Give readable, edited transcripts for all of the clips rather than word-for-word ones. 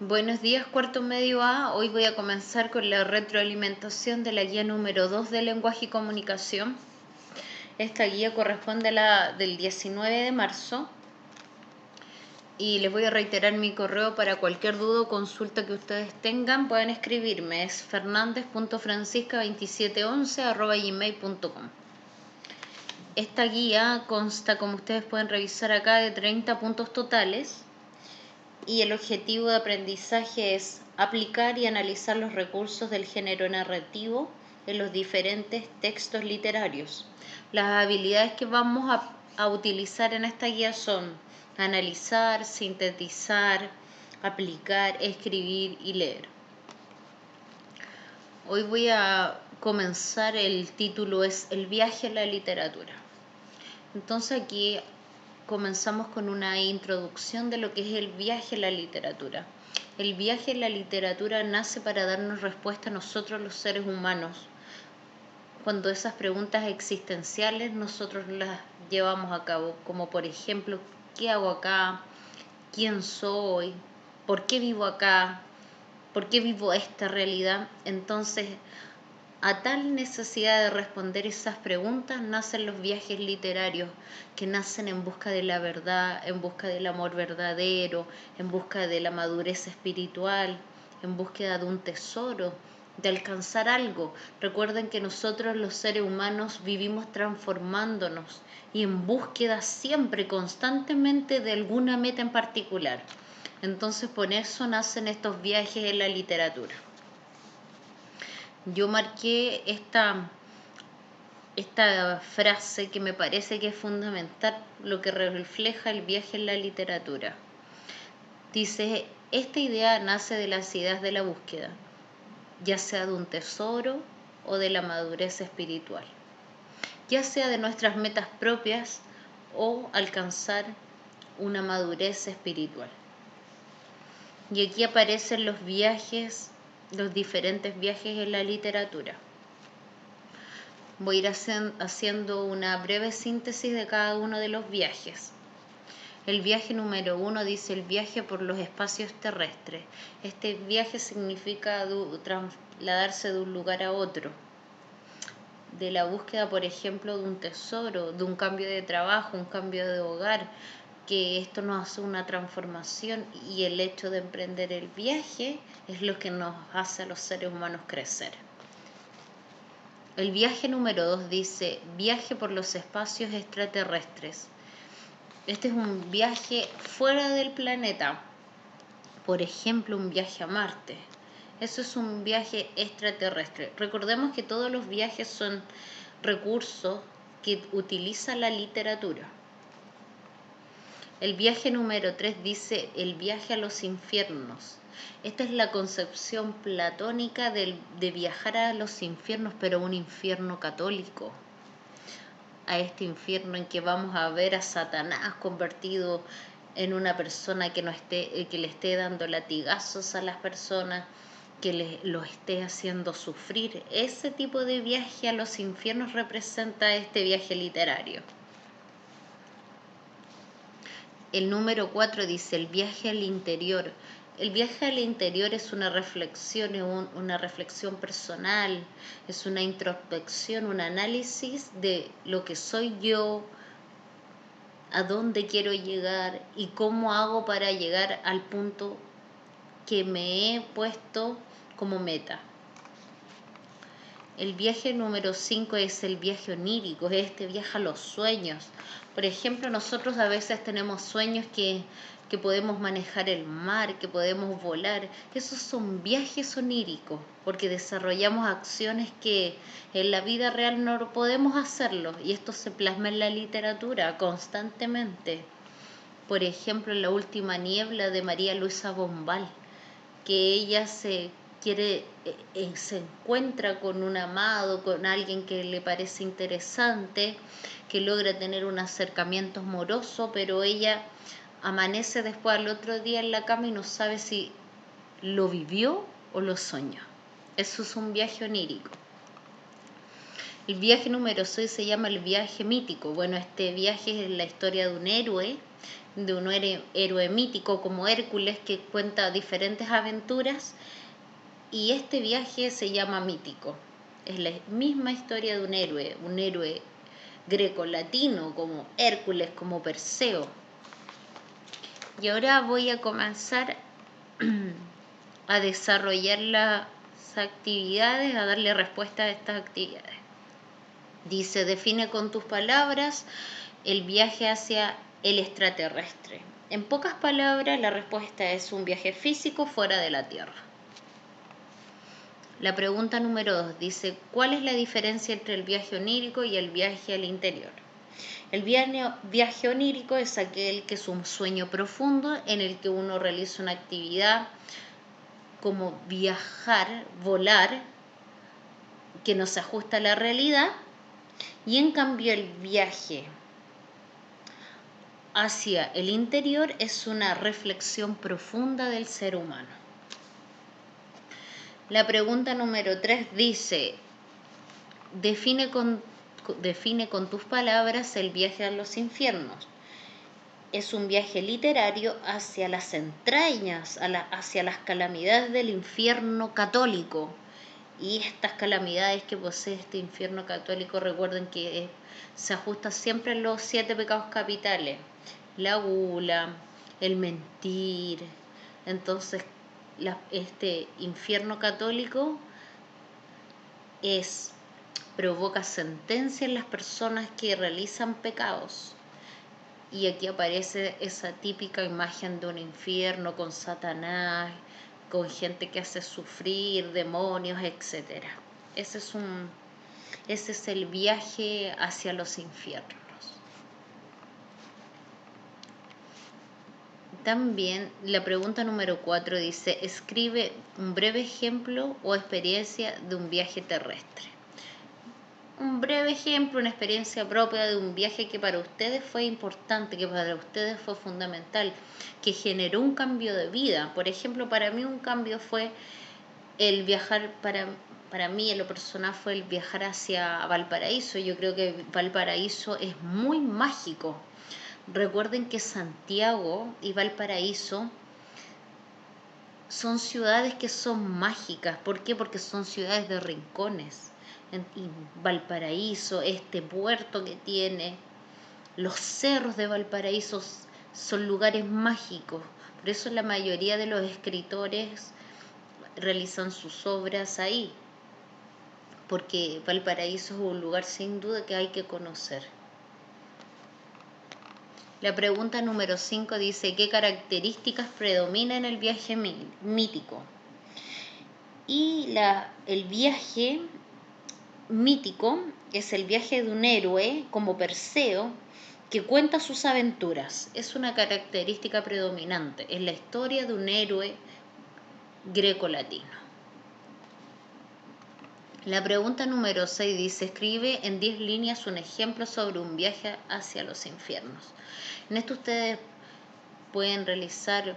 Buenos días, cuarto medio A. Hoy voy a comenzar con la retroalimentación de la guía número 2 de lenguaje y comunicación. Esta guía corresponde a la del 19 de marzo y les voy a reiterar mi correo para cualquier duda o consulta que ustedes tengan. Pueden escribirme, es fernandez.francisca2711@gmail.com. Esta guía consta, como ustedes pueden revisar acá, de 30 puntos totales. Y el objetivo de aprendizaje es aplicar y analizar los recursos del género narrativo en los diferentes textos literarios. Las habilidades que vamos a utilizar en esta guía son analizar, sintetizar, aplicar, escribir y leer. Hoy voy a comenzar, el título es El viaje a la literatura. Entonces aquí comenzamos con una introducción de lo que es el viaje a la literatura. El viaje a la literatura nace para darnos respuesta a nosotros los seres humanos. Cuando esas preguntas existenciales nosotros las llevamos a cabo, como por ejemplo, ¿qué hago acá? ¿Quién soy? ¿Por qué vivo acá? ¿Por qué vivo esta realidad? Entonces, a tal necesidad de responder esas preguntas nacen los viajes literarios, que nacen en busca de la verdad, en busca del amor verdadero, en busca de la madurez espiritual, en búsqueda de un tesoro, de alcanzar algo. Recuerden que nosotros los seres humanos vivimos transformándonos y en búsqueda siempre, constantemente, de alguna meta en particular. Entonces por eso nacen estos viajes en la literatura. Yo marqué esta frase que me parece que es fundamental, lo que refleja el viaje en la literatura. Dice, esta idea nace de las ideas de la búsqueda, ya sea de un tesoro o de la madurez espiritual, ya sea de nuestras metas propias o alcanzar una madurez espiritual. Y aquí aparecen los viajes, los diferentes viajes en la literatura. Voy a ir haciendo una breve síntesis de cada uno de los viajes. El viaje número 1 dice el viaje por los espacios terrestres. Este viaje significa trasladarse de un lugar a otro. De la búsqueda, por ejemplo, de un tesoro, de un cambio de trabajo, un cambio de hogar, que esto nos hace una transformación, y el hecho de emprender el viaje es lo que nos hace a los seres humanos crecer. El viaje número 2 dice viaje por los espacios extraterrestres. Este es un viaje fuera del planeta, por ejemplo, un viaje a Marte. Eso es un viaje extraterrestre. Recordemos que todos los viajes son recursos que utiliza la literatura. El viaje número 3 dice el viaje a los infiernos. Esta es la concepción platónica de viajar a los infiernos, pero un infierno católico. A este infierno en que vamos a ver a Satanás convertido en una persona que le esté dando latigazos a las personas, que lo esté haciendo sufrir. Ese tipo de viaje a los infiernos representa este viaje literario. El número 4 dice el viaje al interior. El viaje al interior es una reflexión, una reflexión personal, es una introspección, un análisis de lo que soy yo, a dónde quiero llegar y cómo hago para llegar al punto que me he puesto como meta. El viaje número 5 es el viaje onírico, es este viaje a los sueños. Por ejemplo, nosotros a veces tenemos sueños que podemos manejar el mar, que podemos volar. Esos son viajes oníricos, porque desarrollamos acciones que en la vida real no podemos hacerlo, y esto se plasma en la literatura constantemente. Por ejemplo, en La última niebla de María Luisa Bombal, que ella se encuentra con un amado, con alguien que le parece interesante, que logra tener un acercamiento amoroso, pero ella amanece después al otro día en la cama y no sabe si lo vivió o lo soñó. Eso es un viaje onírico. El viaje número 6 se llama el viaje mítico. Bueno, este viaje es la historia de un héroe de un héroe mítico como Hércules que cuenta diferentes aventuras, y este viaje se llama mítico. Es la misma historia de un héroe greco-latino como Hércules, como Perseo. Y ahora voy a comenzar a desarrollar las actividades, a darle respuesta a estas actividades. Dice, define con tus palabras el viaje hacia el extraterrestre. En pocas palabras, la respuesta es un viaje físico fuera de la Tierra. La pregunta número 2 dice, ¿cuál es la diferencia entre el viaje onírico y el viaje al interior? El viaje onírico es aquel que es un sueño profundo en el que uno realiza una actividad como viajar, volar, que no se ajusta a la realidad, y en cambio el viaje hacia el interior es una reflexión profunda del ser humano. La pregunta número 3 dice, define con tus palabras el viaje a los infiernos. Es un viaje literario hacia las entrañas, hacia las calamidades del infierno católico. Y estas calamidades que posee este infierno católico, recuerden que se ajusta siempre a los 7 pecados capitales. La gula, el mentir. Entonces, este infierno católico provoca sentencia en las personas que realizan pecados. Y aquí aparece esa típica imagen de un infierno con Satanás, con gente que hace sufrir, demonios, etc. Ese es el viaje hacia los infiernos. También la pregunta número 4 dice, escribe un breve ejemplo o experiencia de un viaje terrestre. Un breve ejemplo, una experiencia propia de un viaje que para ustedes fue importante, que para ustedes fue fundamental, que generó un cambio de vida. Por ejemplo, para mí un cambio fue el viajar, para mí en lo personal fue el viajar hacia Valparaíso. Yo creo que Valparaíso es muy mágico. Recuerden que Santiago y Valparaíso son ciudades que son mágicas. ¿Por qué? Porque son ciudades de rincones. Y Valparaíso, este puerto que tiene, los cerros de Valparaíso son lugares mágicos. Por eso la mayoría de los escritores realizan sus obras ahí, porque Valparaíso es un lugar sin duda que hay que conocer. La pregunta número 5 dice, ¿qué características predominan en el viaje mítico? Y el viaje mítico es el viaje de un héroe como Perseo que cuenta sus aventuras. Es una característica predominante. Es la historia de un héroe greco-latino. La pregunta número 6 dice, escribe en 10 líneas un ejemplo sobre un viaje hacia los infiernos. En esto ustedes pueden realizar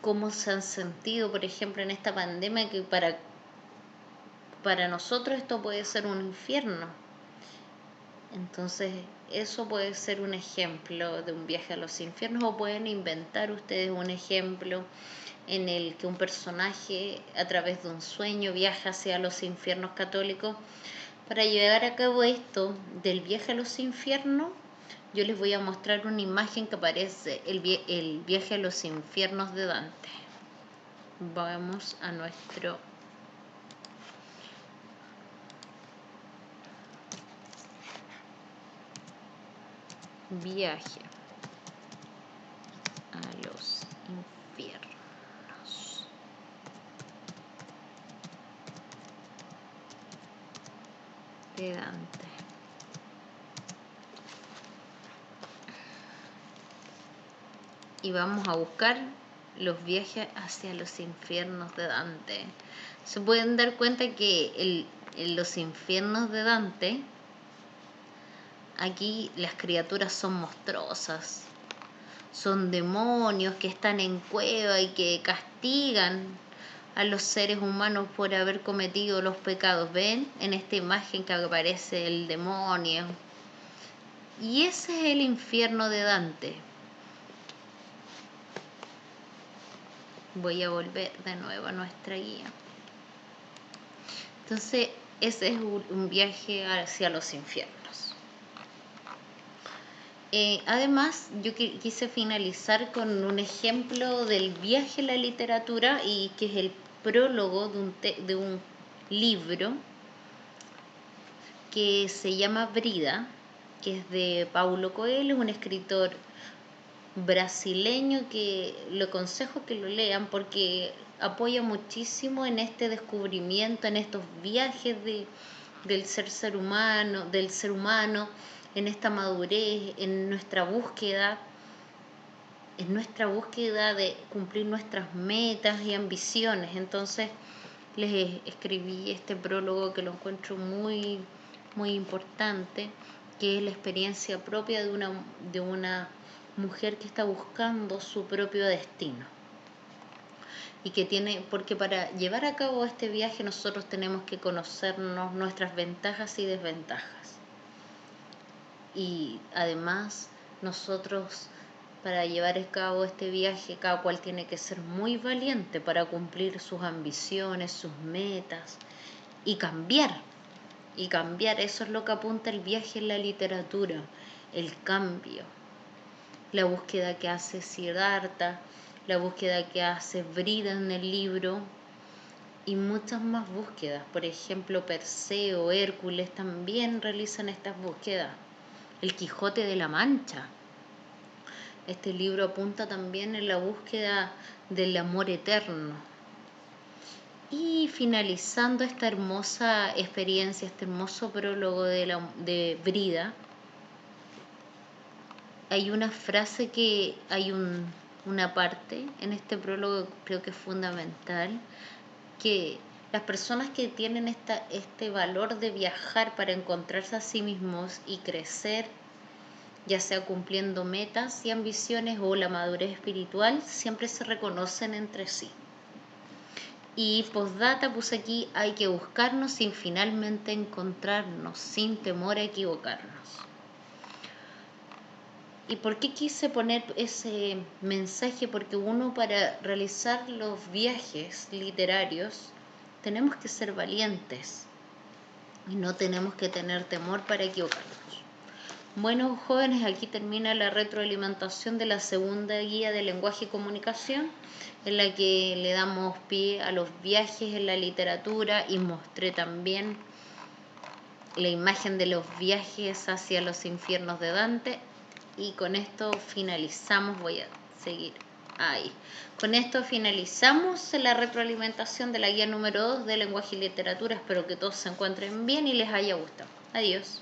cómo se han sentido, por ejemplo, en esta pandemia, que para nosotros esto puede ser un infierno. Entonces, eso puede ser un ejemplo de un viaje a los infiernos, o pueden inventar ustedes un ejemplo en el que un personaje a través de un sueño viaja hacia los infiernos católicos. Para llevar a cabo esto del viaje a los infiernos, yo les voy a mostrar una imagen que aparece, el viaje a los infiernos de Dante. Vamos a nuestro viaje a los infiernos de Dante. Y vamos a buscar los viajes hacia los infiernos de Dante. Se pueden dar cuenta que en los infiernos de Dante, aquí las criaturas son monstruosas. Son demonios que están en cueva y que castigan a los seres humanos por haber cometido los pecados. ¿Ven? En esta imagen que aparece el demonio. Y ese es el infierno de Dante. Voy a volver de nuevo a nuestra guía. Entonces, ese es un viaje hacia los infiernos. Además, yo quise finalizar con un ejemplo del viaje en la literatura, y que es el prólogo de un libro que se llama Brida, que es de Paulo Coelho, un escritor brasileño que le aconsejo que lo lean porque apoya muchísimo en este descubrimiento, en estos viajes del ser humano, en esta madurez, en nuestra búsqueda de cumplir nuestras metas y ambiciones. Entonces les escribí este prólogo que lo encuentro muy, muy importante, que es la experiencia propia de una mujer que está buscando su propio destino. Y porque para llevar a cabo este viaje nosotros tenemos que conocernos nuestras ventajas y desventajas. Y además nosotros, para llevar a cabo este viaje, cada cual tiene que ser muy valiente para cumplir sus ambiciones, sus metas y cambiar. Eso es lo que apunta el viaje en la literatura, el cambio. La búsqueda que hace Siddhartha, la búsqueda que hace Brida en el libro, y muchas más búsquedas. Por ejemplo, Perseo, Hércules también realizan estas búsquedas. El Quijote de la Mancha. Este libro apunta también en la búsqueda del amor eterno. Y finalizando esta hermosa experiencia, este hermoso prólogo de Brida, hay una frase una parte en este prólogo, creo que es fundamental, que las personas que tienen este valor de viajar para encontrarse a sí mismos y crecer, ya sea cumpliendo metas y ambiciones o la madurez espiritual, siempre se reconocen entre sí. Y postdata puse aquí: hay que buscarnos sin finalmente encontrarnos, sin temor a equivocarnos. ¿Y por qué quise poner ese mensaje? Porque uno, para realizar los viajes literarios, tenemos que ser valientes y no tenemos que tener temor para equivocarnos. Bueno, jóvenes, aquí termina la retroalimentación de la segunda guía de lenguaje y comunicación, en la que le damos pie a los viajes en la literatura, y mostré también la imagen de los viajes hacia los infiernos de Dante. Y con esto finalizamos, voy a seguir ahí. Con esto finalizamos la retroalimentación de la guía número 2 de lenguaje y literatura. Espero que todos se encuentren bien y les haya gustado. Adiós.